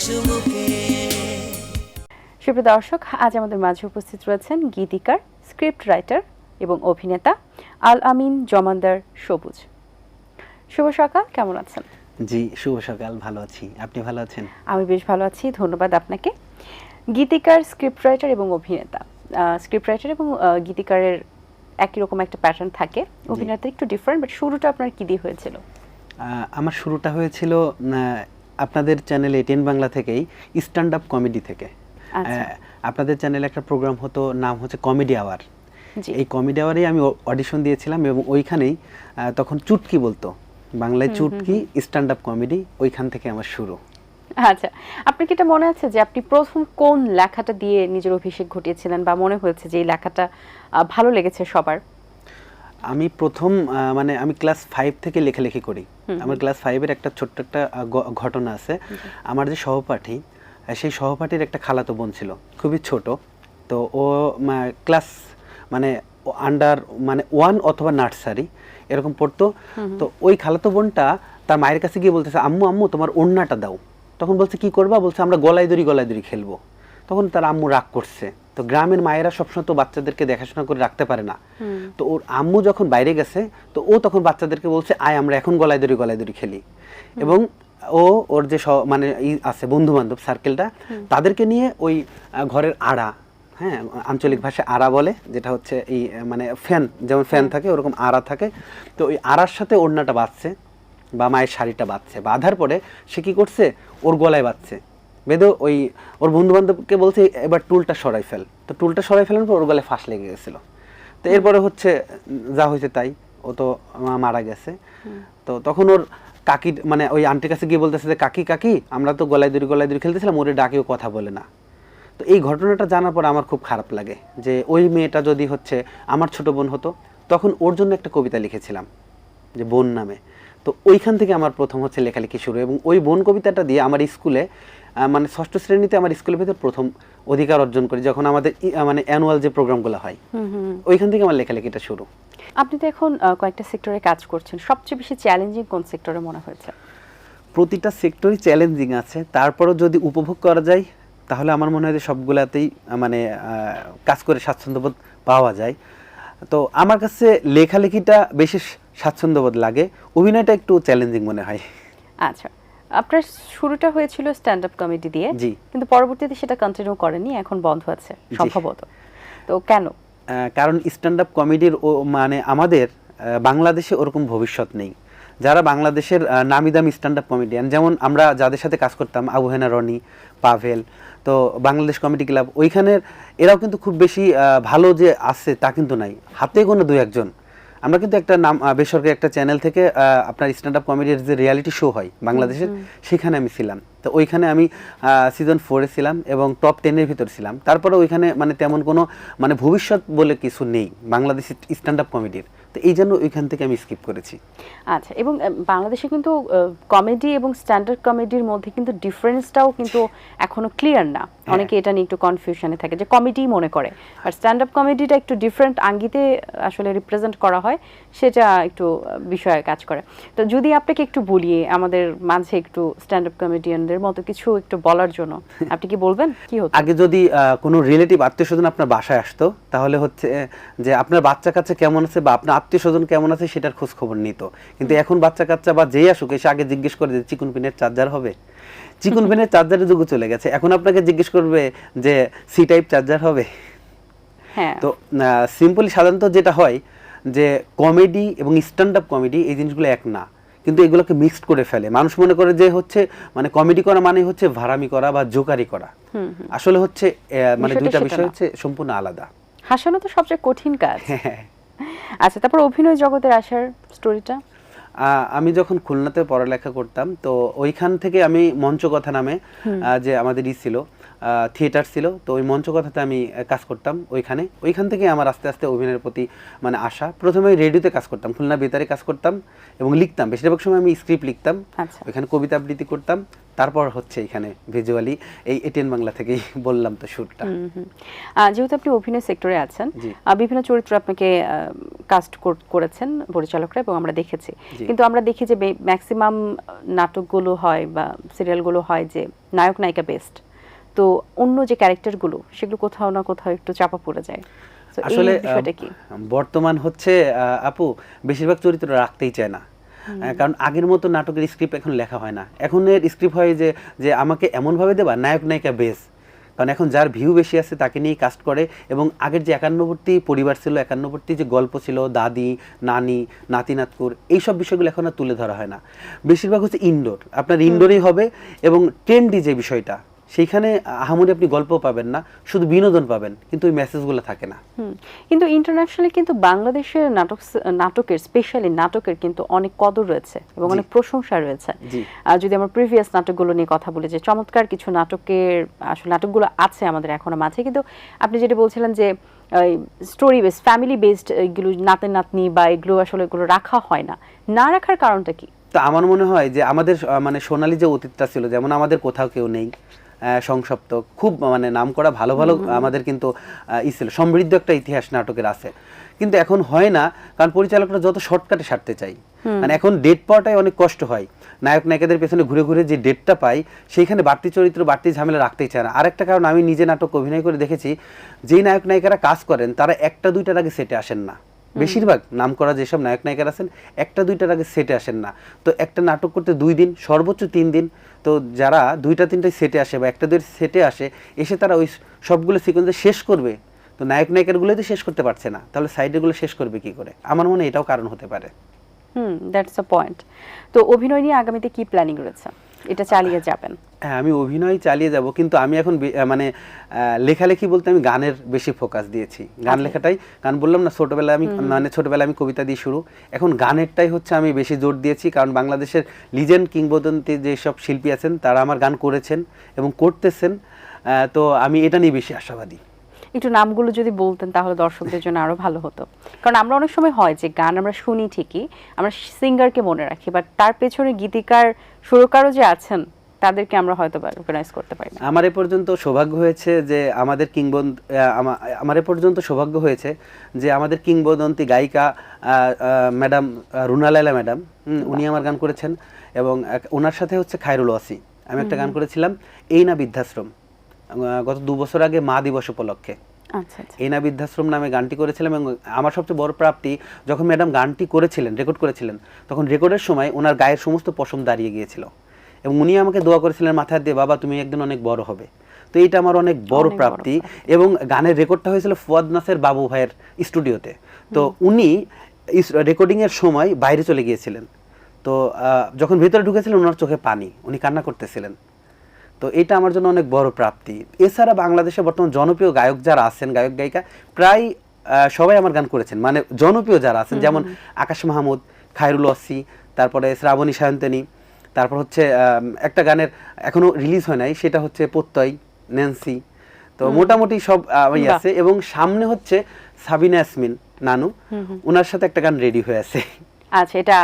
চুমুকে। সুপ্রিয় দর্শক, আজ আমাদের মাঝে উপস্থিত রয়েছেন গীতিকার, স্ক্রিপ্ট রাইটার এবং অভিনেতা আল আমিন জমানদার সবুজ। শুভ সকাল, কেমন আছেন? জি, শুভ সকাল, ভালো আছি। আপনি ভালো আছেন? আমি বেশ ভালো আছি, ধন্যবাদ আপনাকে। গীতিকার, স্ক্রিপ্ট রাইটার এবং অভিনেতা। স্ক্রিপ্ট রাইটার এবং গীতিকারের একই রকম একটা প্যাটার্ন থাকে, অভিনেতা একটু ডিফারেন্ট, বাট শুরুটা আপনার কি দিয়ে হয়েছিল? আমার শুরুটা হয়েছিল আপনাদের চ্যানেল এটিএন বাংলা থেকেই, স্ট্যান্ড আপ কমেডি থেকে। আপনাদের চ্যানেলে একটা প্রোগ্রাম হতো, নাম হচ্ছে কমেডি আওয়ার। এই কমেডি আওয়ারেই আমি অডিশন দিয়েছিলাম এবং ওইখানেই তখন চুটকি বলতো, বাংলায় চুটকি, স্ট্যান্ড আপ কমেডি, ওইখান থেকে আমার শুরু। আচ্ছা, আপনার কি এটা মনে আছে যে আপনি প্রথম কোন লেখাটা দিয়ে নিজের অভিষেক ঘটিয়েছিলেন, বা মনে হয়েছে যে এই লেখাটা ভালো লেগেছে সবার? আমি প্রথম মানে আমি ক্লাস 5 থেকে লেখালেখি করি। আমার ক্লাস 5-এর একটা ছোট্ট একটা ঘটনা আছে। আমার যে সহপাঠী, সেই সহপাঠীর একটা খালাতো বোন ছিল, খুবই ছোট। তো ও ক্লাস মানে আন্ডার মানে 1 অথবা নার্সারি এরকম পড়তো। তো ওই খালাতো বোনটা তার মায়ের কাছে গিয়ে বলতেছে, আম্মু আম্মু তোমার ওড়নাটা দাও। তখন বলছে কি করবা? বলছে আমরা গলায় দড়ি খেলবো। তখন তার আম্মু রাগ করছে। তো গ্রামের মায়েরা সবসময় তো বাচ্চাদেরকে দেখাশোনা করে রাখতে পারে না। তো ওর আম্মু যখন বাইরে গেছে, তো ও তখন বাচ্চাদেরকে বলছে, আয় আমরা এখন গলায় দড়ি খেলি। এবং ও ওর যে মানে আছে বন্ধু বান্ধব সার্কেলটা, তাদেরকে নিয়ে ওই ঘরের আড়া, হ্যাঁ আঞ্চলিক ভাষায় আড়া বলে, যেটা হচ্ছে এই মানে ফ্যান, যেমন ফ্যান থাকে ওরকম আড়া থাকে। তো ওই আড়ার সাথে ওড়নাটা বাঁধছে বা মায়ের শাড়িটা বাঁধছে, বাঁধার পরে সে কি করছে, ওর গলায় বাঁধছে। বেদো ওই ওর বন্ধু বান্ধবকে বলছে এবার টুলটা সরাই ফেল। তো টুলটা সরাই ফেলার পর ওর গলায় ফাঁস লেগে গেছিলো। তো এরপরে হচ্ছে যা হয়েছে তাই, ও তো মারা গেছে। তো তখন ওর কাকি মানে ওই আন্টির কাছে গিয়ে বলতেছে যে কাকি কাকি আমরা তো গলায় দড়ি খেলতেছিলাম, ওরে ডাকেও কথা বলে না। তো এই ঘটনাটা জানার পর আমার খুব খারাপ লাগে যে ওই মেয়েটা যদি হচ্ছে আমার ছোট বোন হতো, তখন ওর জন্য একটা কবিতা লিখেছিলাম যে বোন নামে। তো ওইখান থেকে আমার প্রথম হচ্ছে লেখালেখি শুরু, এবং ওই বোন কবিতাটা দিয়ে আমার স্কুলে মানে 6ষ্ঠ শ্রেণীতে আমার স্কুলের ভিতরে প্রথম অধিকার অর্জন করি, যখন আমাদের মানে অ্যানুয়াল যে প্রোগ্রামগুলো হয়, ওইখান থেকে আমার লেখালেখিটা শুরু। আপনি তো এখন কয়েকটা সেক্টরে কাজ করছেন, সবচেয়ে বেশি চ্যালেঞ্জিং কোন সেক্টরে মনে হয়েছে? প্রতিটা সেক্টরই চ্যালেঞ্জিং আছে, তারপরও যদি উপভোগ করা যায় তাহলে আমার মনে হয় যে সবগুলাতেই মানে কাজ করে স্বাচ্ছন্দ্যবোধ পাওয়া যায়। তো আমার কাছে লেখালেখিটা বেশি স্বাচ্ছন্দ্যবোধ লাগে, অভিনয়টা একটু চ্যালেঞ্জিং মনে হয়। আচ্ছা, আপনার শুরুটা হয়েছিল স্ট্যান্ড আপ কমেডি দিয়ে, জি, কিন্তু পরবর্তীতে সেটা কন্টিনিউ করেনি, এখন বন্ধ আছে সম্ভবত। তো কেন? কারণ স্ট্যান্ড আপ কমেডির মানে আমাদের বাংলাদেশে ওরকম ভবিষ্যৎ নেই। যারা বাংলাদেশের নামি দামি স্ট্যান্ড আপ কমেডিয়ান, যেমন আমরা যাদের সাথে কাজ করতাম, আবু হেনা রনি, পাভেল, তো বাংলাদেশ কমেডি ক্লাব, ওইখানের এরাও কিন্তু খুব বেশি ভালো যে আছে তা কিন্তু নাই, হাতে গোনা 2-1 জন। আমরা কিন্তু একটা নাম বেসরকারি একটা চ্যানেল থেকে আপনার স্ট্যান্ড আপ কমেডির যে রিয়ালিটি শো হয় বাংলাদেশের, সেখানে আমি ছিলাম। তো ওইখানে আমি সিজন 4-এ ছিলাম এবং টপ 10-এর ভিতর ছিলাম। তারপরে ওইখানে মানে তেমন কোনো মানে ভবিষ্যৎ বলে কিছু নেই বাংলাদেশ স্ট্যান্ড আপ কমেডির, তো এই জন্য ওইখান থেকে আমি স্কিপ করেছি। আচ্ছা, এবং বাংলাদেশে কিন্তু কমেডি এবং স্ট্যান্ডার্ড কমেডির মধ্যে কিন্তু ডিফারেন্সটাও কিন্তু এখনো ক্লিয়ার না। অনেকে এটা নিয়ে একটু কনফিউশনে থাকে যে কমেডি মনে করে, আর স্ট্যান্ড আপ কমেডিটা একটু ডিফারেন্ট আঙ্গিতে আসলে রিপ্রেজেন্ট করা হয়, সেটা একটু বিষয়ে কাজ করে। তো যদি আপনাকে একটু বলিয়ে আমাদের মাঝে একটু স্ট্যান্ড আপ কমেডিয়ানদের মতো কিছু একটু বলার জন্য, আপনি কি বলবেন কি হতো? আগে যদি কোনো রিলেটিভ আত্মীয় স্বজন আপনার বাসায় আসতো, তাহলে হচ্ছে যে আপনার বাচ্চা কাচ্চা কেমন আছে বা আপনার আত্মীয় স্বজন কেমন আছে সেটার খোঁজ খবর নিত। কিন্তু এখন বাচ্চা কাচ্চা বা যেই আসুক এসে আগে জিজ্ঞেস করে যে চিকন পিনের চার্জার হবে, চিকন পিনের চার্জারের যুগ চলে গেছে, এখন আপনাকে জিজ্ঞেস করবে যে সি টাইপ চার্জার হবে। হ্যাঁ, তো সিম্পলি সাধারণত যেটা হয় যে কমেডি এবং স্ট্যান্ড আপ কমেডি এই জিনিসগুলো এক না, কিন্তু এগুলোকে মিক্সড করে ফেলে। মানুষ মনে করে যে হচ্ছে মানে কমেডি করা মানে হচ্ছে ভাড়ামি করা বা জোকারি করা, আসলে হচ্ছে মানে দুইটা বিষয় হচ্ছে সম্পূর্ণ আলাদা। হাসানো তো সবচেয়ে কঠিন কাজ। আচ্ছা, তারপর অভিনয় জগতের আসার স্টোরিটা? আমি যখন খুলনাতে পড়ালেখা করতাম, তো ওইখান থেকে আমি মঞ্চকথা নামে যে আমাদের ছিল, থিয়েটার ছিল, তো ওই মঞ্চকথাতে আমি কাজ করতাম ওইখান থেকে আমার আস্তে আস্তে অভিনয়ের প্রতি মানে আশা। প্রথমে রেডিওতে কাজ করতাম, খুলনা বেতারে কাজ করতাম এবং লিখতাম, বেশিরভাগ সময় আমি স্ক্রিপ্ট লিখতাম, আচ্ছা। ওইখানে কবিতা আবৃত্তি করতাম। তারপর হচ্ছে এখানে ভিজুয়ালি এই এটিএন বাংলা থেকেই বললাম তো শুটটা। যেহেতু আপনি অভিনয় সেক্টরে আছেন, জি। বিভিন্ন চরিত্র আপনাকে কাস্ট করেছেন পরিচালকরা এবং আমরা দেখেছি, জি। কিন্তু আমরা দেখি যে ম্যাক্সিমাম নাটকগুলো হয় বা সিরিয়ালগুলো হয় যে নায়ক নায়িকা বেস্ট, তো অন্য যে ক্যারেক্টারগুলো সেগুলো কোথাও না কোথাও একটু চাপা পড়ে যায়। তো এই আসলে বিষয়টা কি? বর্তমান হচ্ছে আপু বেশিরভাগ চরিত্র রাখতেই চায় না, কারণ আগের মতো নাটকের স্ক্রিপ্ট এখন লেখা হয় না। এখন এর স্ক্রিপ্ট হয় যে আমাকে এমনভাবে দেবা নায়ক নায়িকা বেস, কারণ এখন যার ভিউ বেশি আছে তাকে নিয়েই কাস্ট করে। এবং আগের যে 51টি পরিবার ছিল, 51টি যে গল্প ছিল, দাদি নানি নাতি নাতকুর, এইসব বিষয়গুলো এখন আর তুলে ধরা হয় না। বেশিরভাগ হচ্ছে ইনডোর, আপনার ইনডোরেই হবে। এবং ট্রেন্ডি যে বিষয়টা, সেইখানে আহামরি আপনি গল্প পাবেন না, শুধু বিনোদন পাবেন, কিন্তু ওই মেসেজগুলো থাকে না। কিন্তু ইন্টারন্যাশনালি কিন্তু বাংলাদেশের নাটকের স্পেশালি নাটকের কিন্তু অনেক কদর রয়েছে এবং অনেক প্রশংসা রয়েছে। যদি আমরা প্রিভিয়াস নাটকগুলো নিয়ে কথা বলি, যে চমৎকার কিছু নাটকের আসলে নাটকগুলো আছে আমাদের এখনো মাঝে, কিন্তু আপনি যেটা বলছিলেন যে স্টোরি বেসড ফ্যামিলি বেসড এগুলো নাতে নাতনি বা এগুলো আসলে এগুলো রাখা হয় না, না রাখার কারণটা কি? তো আমার মনে হয় যে আমাদের মানে সোনালী যে অতীতটা ছিল, যেমন আমাদের কোথাও কেউ নেই, সংসপ্ত, খুব মানে নাম করা ভালো ভালো আমাদের কিন্তু ছিল, সমৃদ্ধ একটা ইতিহাস নাটকের আছে। কিন্তু এখন হয় না, কারণ পরিচালকরা যত শর্টকাটে সারতে চাই, মানে এখন ডেট পাওয়াটাই অনেক কষ্ট হয়। নায়ক নায়িকাদের পেছনে ঘুরে ঘুরে যে ডেটটা পাই, সেইখানে বাড়তি চরিত্র বাড়তি ঝামেলা রাখতেই চায় না। আরেকটা কারণ, আমি নিজে নাটক অভিনয় করে দেখেছি, যেই নায়ক নায়িকারা কাজ করেন তারা একটা দুইটার আগে সেটে আসেন না। বেশিরভাগ নাম করা যেসব নায়ক নায়িকারা আছেন একটা দুইটার আগে সেটে আসেন না। তো একটা নাটক করতে 2 দিন সর্বোচ্চ 3 দিন, তো যারা 2টা 3টায় সেটে আসে বা একটা 2 সেটে আসে, এসে তারা ওই সবগুলো সিকোয়েন্সে শেষ করবে, তো নায়ক নায়িকারগুলোই তো শেষ করতে পারছে না, তাহলে সাইডেরগুলো শেষ করবে কি করে? আমার মনে হয় এটাও কারণ হতে পারে। That's a point. তো অভিনয় নিয়ে আগামীতে কি প্ল্যানিং রয়েছে? এটা চালিয়ে যাবেন? হ্যাঁ, আমি অভিনয় চালিয়ে যাব, কিন্তু আমি এখন মানে লেখালেখি বলতে আমি গানের বেশি ফোকাস দিয়েছি, গান লেখাটাই। কারণ বললাম না, ছোটবেলায় আমি কবিতা দিয়ে শুরু, এখন গানেরটাই হচ্ছে আমি বেশি জোর দিয়েছি। কারণ বাংলাদেশের লিজেন্ড কিংবদন্তি যেসব শিল্পী আছেন তারা আমার গান করেছেন এবং করতেছেন, তো আমি এটা নিয়ে বেশি আশাবাদী। একটু নামগুলো যদি বলতেন তাহলে দর্শকদের জন্য আরো ভালো হতো, কারণ আমরা অনেক সময় হয় যে গান আমরা শুনি ঠিকই, আমরা সিঙ্গারকে মনে রাখি, বাট তার পেছনে গীতিকার সুরকারও যে আছেন তাদেরকে আমরা হয়তো রিকগনাইজ করতে পারি না। আমার এ পর্যন্ত সৌভাগ্য হয়েছে যে আমাদের কিংবদন্তি গায়িকা ম্যাডাম রুনা লায়লা ম্যাডাম, উনি আমার গান করেছেন। এবং ওনার সাথে হচ্ছে খায়রুল ওয়াসি, আমি একটা গান করেছিলাম এই না বৃদ্ধাশ্রম, গত 2 বছর আগে মা দিবস উপলক্ষে। আচ্ছা আচ্ছা। এই না বৃদ্ধাশ্রম নামে গানটি করেছিলাম। এবং আমার সবচেয়ে বড় প্রাপ্তি, যখন ম্যাডাম গানটি করেছিলেন, রেকর্ড করেছিলেন, তখন রেকর্ডের সময় ওনার গায়ের সমস্ত পশম দাঁড়িয়ে গিয়েছিল এবং উনি আমাকে দোয়া করেছিলেন মাথায় দিয়ে, বাবা তুমি একদিন অনেক বড় হবে। তো এইটা আমার অনেক বড় প্রাপ্তি। এবং গানের রেকর্ডটা হয়েছিল ফুয়াদ নাসের বাবু ভাইয়ের স্টুডিওতে। তো উনি রেকর্ডিং এর সময় বাইরে চলে গিয়েছিলেন, তো যখন ভিতরে ঢুকেছিলেন ওনার চোখে পানি, উনি কান্না করতেছিলেন। তো এটা আমার জন্য অনেক বড় প্রাপ্তি। এছাড়া বাংলাদেশে বর্তমান জনপ্রিয় গায়ক যারা আছেন, গায়ক গায়িকা প্রায় সবাই আমার গান করেছেন, মানে জনপ্রিয় যারা আছেন, যেমন আকাশ মাহমুদ, খায়রুল ওয়াসি, তারপরে শ্রাবণী সায়ন্তনী, তারপর হচ্ছে একটা গানের এখনো রিলিজ হয় নাই, সেটা হচ্ছে প্রত্যয়, ন্যান্সি। তো মোটামুটি সব আছে। এবং সামনে হচ্ছে সাবিনা ইয়াসমিন নানু, ওনার সাথে একটা গান রেডি হয়ে আছে। আচ্ছা, এটা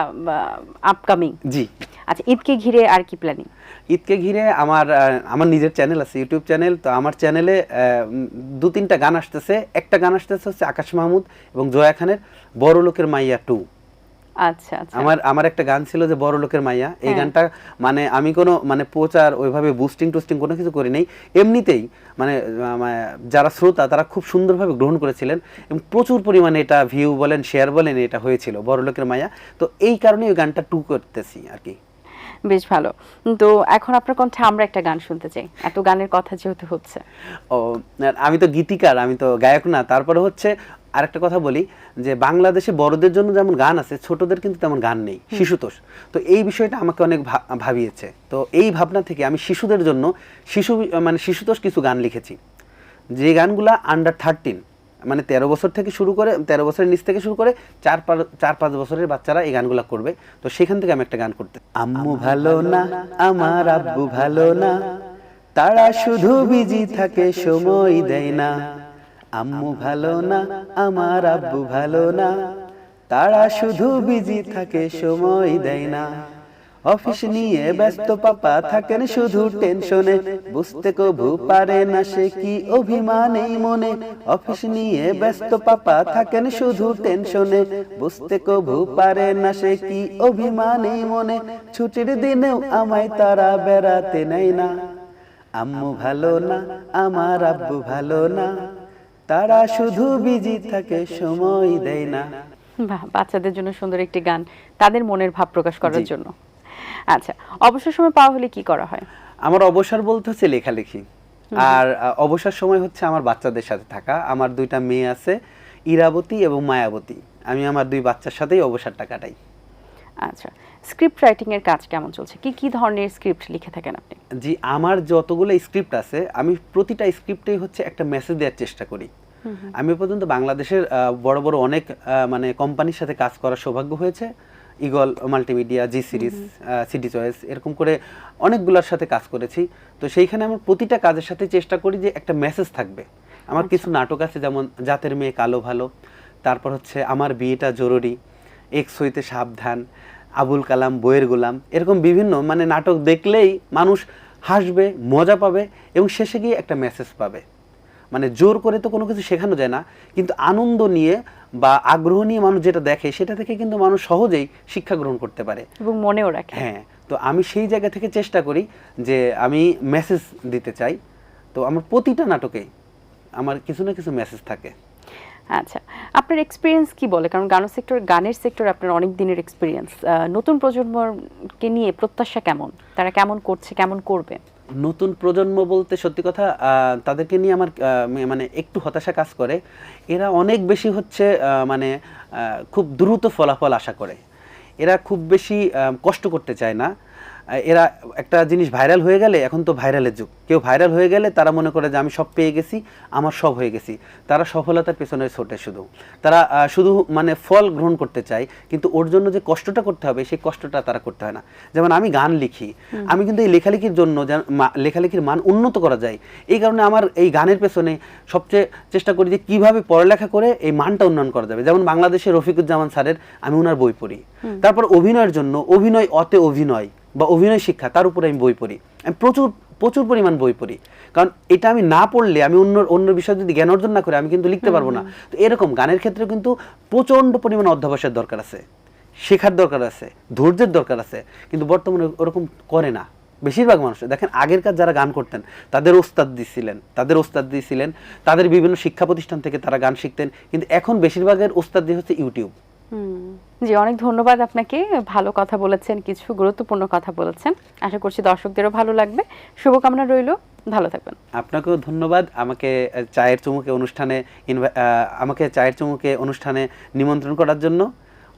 আপকামিং? জি। আচ্ছা, ঈদকে ঘিরে আর কি প্ল্যানিং? ঈদকে ঘিরে আমার নিজের চ্যানেল আছে, ইউটিউব চ্যানেল। তো আমার চ্যানেলে 2-3টা গান আসতেছে। একটা গান আসতেছে হচ্ছে আকাশ মাহমুদ এবং জয়া খানের বড় লোকের মাইয়া 2। আচ্ছা আচ্ছা। আমার একটা গান ছিল যে বড় লোকের মাইয়া, এই গানটা মানে আমি কোনো মানে প্রচার ওইভাবে বুস্টিং টুস্টিং কোনো কিছু করি নাই, এমনিতেই মানে যারা শ্রোতা তারা খুব সুন্দরভাবে গ্রহণ করেছিলেন এবং প্রচুর পরিমাণে এটা ভিউ বলেন শেয়ার বলেন এটা হয়েছিল, বড় লোকের মাইয়া। তো এই কারণে ওই গানটা 2 করতেছি আর কি। বেশ ভালো। তো এখন আপনার কণ্ঠে আমরা একটা গান শুনতে চাই, এত গানের কথা যেহেতু হচ্ছে। আমি তো গীতিকার, আমি তো গায়ক না। তারপরে হচ্ছে আরেকটা কথা বলি যে বাংলাদেশে বড়দের জন্য যেমন গান আছে, ছোটদের কিন্তু তেমন গান নেই, শিশুতোষ। তো এই বিষয়টা আমাকে অনেক ভাবিয়েছে। তো এই ভাবনা থেকে আমি শিশুদের জন্য শিশুতোষ কিছু গান লিখেছি, যে গানগুলা আন্ডার 13, মানে 13 বছর থেকে শুরু করে, 13 বছরের নিচ থেকে শুরু করে 4-5 বছরের বাচ্চারা এই গানগুলা করবে। তো সেখান থেকে আমি একটা গান করতে, আম্মু ভালো না আমার আব্বু ভালো না, তারা শুধু বিজি থাকে সময় দেয় না, আম্মু ভালো না আমার আব্বু ভালো না, তারা শুধু বিজি থাকে সময় দেয় না। অফিস নিয়ে ব্যস্ত পাপা থাকেন শুধু টেনশনে, বুঝতে কবু পারে না সে কি অভিমান এই মনে। অফিস নিয়ে ব্যস্ত পাপা থাকেন শুধু টেনশনে, বুঝতে কবু পারে না সে কি অভিমান এই মনে। ছুটির দিনেও আমায় তারা বেড়াতে নেয় না, আম্মু ভালো না আমার আব্বু ভালো না, তারা শুধু বিজি থাকে সময় দেয় না। বাহ, বাচ্চাদের জন্য সুন্দর একটি গান, তাদের মনের ভাব প্রকাশ করার জি। জন্য। আচ্ছা, অবসর সময় পাওয়া হলে কি করা হয়? আমার অবসর বলতে হচ্ছে লেখালেখি, আর অবসর সময় হচ্ছে আমার বাচ্চাদের সাথে থাকা। আমার দুইটা মেয়ে আছে, ইরাবতী এবং মায়াবতী। আমি আমার দুই বাচ্চার সাথেই অবসরটা কাটাই। আচ্ছা, স্ক্রিপ্ট রাইটিং এর কাজ কেমন চলছে? কি কি ধরনের স্ক্রিপ্ট লিখে থাকেন আপনি? জি, আমার যতগুলো স্ক্রিপ্ট আছে আমি প্রতিটা স্ক্রিপ্টেই হচ্ছে একটা মেসেজ দেওয়ার চেষ্টা করি। আমি এ পর্যন্ত বাংলাদেশের বড় বড় অনেক মানে কোম্পানির সাথে কাজ করার সৌভাগ্য হয়েছে। ইগল মাল্টিমিডিয়া, জি সিরিজ, সিডি চয়েস, এরকম করে অনেকগুলোর সাথে কাজ করেছি। তো সেইখানে আমার প্রতিটা কাজের সাথে চেষ্টা করি যে একটা মেসেজ থাকবে। আমার কিছু নাটক আছে, যেমন জাতের মেয়ে কালো ভালো, তারপর হচ্ছে আমার বিয়েটা জরুরি, এক্স হইতে সাবধান, আবুল কালাম, বইয়ের গোলাম, এরকম বিভিন্ন মানে নাটক দেখলেই মানুষ হাসবে, মজা পাবে এবং শেষে গিয়ে একটা মেসেজ পাবে। মানে জোর করে তো কোনো কিছু শেখানো যায় না, কিন্তু আনন্দ নিয়ে বা আগ্রহ নিয়ে মানুষ যেটা দেখে সেটা থেকে কিন্তু মানুষ সহজেই শিক্ষা গ্রহণ করতে পারে এবং মনেও রাখে। হ্যাঁ, তো আমি সেই জায়গা থেকে চেষ্টা করি যে আমি মেসেজ দিতে চাই। তো আমার প্রতিটা নাটকেই আমার কিছু না কিছু মেসেজ থাকে। আচ্ছা, আপনার এক্সপিরিয়েন্স কি বলে? কারণ গানের সেক্টর আপনার অনেক দিনের এক্সপিরিয়েন্স। নতুন প্রজন্মকে নিয়ে প্রত্যাশা কেমন? তারা কেমন করছে, কেমন করবে? নতুন প্রজন্ম বলতে সত্যি কথা তাদেরকে নিয়ে আমার মানে একটু হতাশা কাজ করে। এরা অনেক বেশি হচ্ছে মানে খুব দ্রুত ফলাফল আশা করে। এরা খুব বেশি কষ্ট করতে চায় না। এরা একটা জিনিস ভাইরাল হয়ে গেলে, এখন তো ভাইরালের যুগ, কেউ ভাইরাল হয়ে গেলে তারা মনে করে যে আমি সব পেয়ে গেছি, আমার সব হয়ে গেছি। তারা সফলতার পেছনে ছোটে শুধু, তারা শুধু মানে ফল গ্রহণ করতে চায়, কিন্তু ওর জন্য যে কষ্টটা করতে হবে সেই কষ্টটা তারা করতে হয় না। যেমন আমি গান লিখি, আমি কিন্তু এই লেখালেখির জন্য লেখালেখির মান উন্নত করা যায়, এই কারণে আমার এই গানের পেছনে সবচেয়ে চেষ্টা করি যে কীভাবে পড়ালেখা করে এই মানটা উন্নয়ন করা যাবে। যেমন বাংলাদেশের রফিকুজ্জামান স্যারের আমি ওনার বই পড়ি। তারপর অভিনয়ের জন্য অভিনয় অতে অভিনয় বা অভিনয় শিক্ষা, তার উপরে আমি বই পড়ি। আমি প্রচুর পরিমাণ বই পড়ি, কারণ এটা আমি না পড়লে, আমি অন্য বিষয়ে যদি জ্ঞান অর্জন না করি, আমি কিন্তু লিখতে পারবো না। তো এরকম গানের ক্ষেত্রে কিন্তু প্রচণ্ড পরিমাণ অধ্যবসায়ের দরকার আছে, শেখার দরকার আছে, ধৈর্যের দরকার আছে, কিন্তু বর্তমানে ওরকম করে না বেশিরভাগ মানুষ। দেখেন আগেরকার যারা গান করতেন তাদের ওস্তাদ দিয়েছিলেন, তাদের বিভিন্ন শিক্ষা প্রতিষ্ঠান থেকে তারা গান শিখতেন, কিন্তু এখন বেশিরভাগের ওস্তাদ দিয়ে হচ্ছে ইউটিউব। জি, অনেক ধন্যবাদ আপনাকে। ভালো কথা বলেছেন, কিছু গুরুত্বপূর্ণ কথা বলেছেন। আশা করছি দর্শকদেরও ভালো লাগবে। শুভকামনা রইল, ভালো থাকবেন। আপনাকেও ধন্যবাদ আমাকে চায়ের চুমুকে অনুষ্ঠানে নিমন্ত্রণ করার জন্য।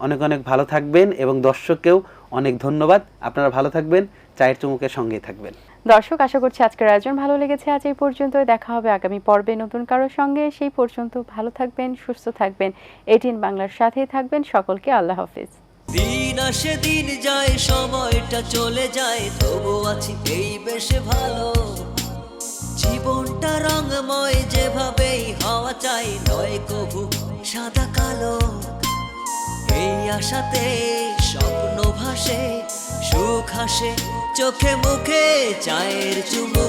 অনেক অনেক ভালো থাকবেন এবং দর্শককেও অনেক ধন্যবাদ। আপনারা ভালো থাকবেন, চায়ের চুমুকের সঙ্গেই থাকবেন। দর্শক, আশা করছি আজকের আয়োজন ভালো লেগেছে। আজ এই পর্যন্তই, দেখা হবে আগামী পর্বে নতুন কারোর সঙ্গে। সেই পর্যন্ত ভালো থাকবেন, সুস্থ থাকবেন, 18 বাংলার সাথেই থাকবেন। সকলকে আল্লাহ হাফেজ। দিন আসে দিন যায়, সময়টা চলে যায়, তবু আছি এই বেশ ভালো। জীবনটা রঙময়, যেভাবেই হওয়া চাই, নয় কবু সাদা কালো। এই আশাতে স্বপ্ন ভাসে, সুখ হাসে চোখে মুখে, চায়ের চুমুক